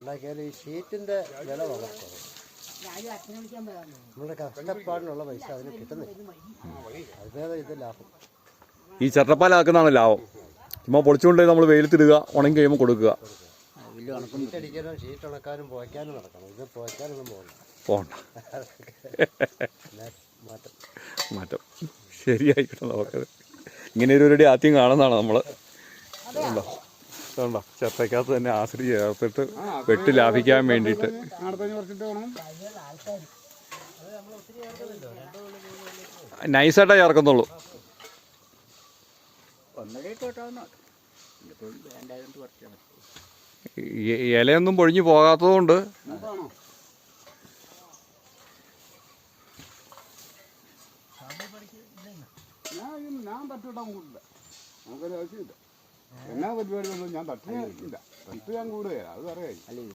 ഉണ്ടാക്കിയാൽ ഈ ഷീറ്റിൻ്റെ വില വളരെ കുറവ്. നമ്മുടെ കഷ്ടപ്പാടിനുള്ള പൈസ അതിന് കിട്ടുന്നില്ല. അതിനേതാ ഇത് ലാഭം. ഈ ചട്ടപ്പാലാക്കുന്നതാണ് ലാഭം. ചുമ്മാ പൊളിച്ചുകൊണ്ട് നമ്മൾ വെയിലത്തിടുക, ഉണങ്ങി കഴിയുമ്പോൾ കൊടുക്കുക. ഷീറ്റടിക്കാനും ഷീറ്റ് ഉണക്കാനും പോയ്ക്കാനും നടക്കണം. ഇത് പോയ്ക്കാനൊന്നും പോകണ്ട. മാറ്റം ശരിയായിക്കോട്ടെ. നമുക്കത് ഇങ്ങനെ ഒരു പരിപാടി ആദ്യം കാണുന്നതാണ് നമ്മൾ. ഉണ്ടോ ഉണ്ടോ ചട്ടയ്ക്കകത്ത് തന്നെ ആശ്രി ചേർത്തിട്ട് വെട്ടി ലാഭിക്കാൻ വേണ്ടിയിട്ട് നൈസായിട്ടേ ചേർക്കുന്നുള്ളൂ. ഇലയൊന്നും പൊഴിഞ്ഞു പോകാത്തത് കൊണ്ട് ഞാൻ തട്ടിവിടാൻ കൂടില്ല. നമുക്കൊരു ആവശ്യമില്ല. എന്നാ പരിപാടി ഒന്നും ഞാൻ തട്ടില്ല. തട്ട് ഞാൻ കൂടുകയില്ല. അത് പറയാം.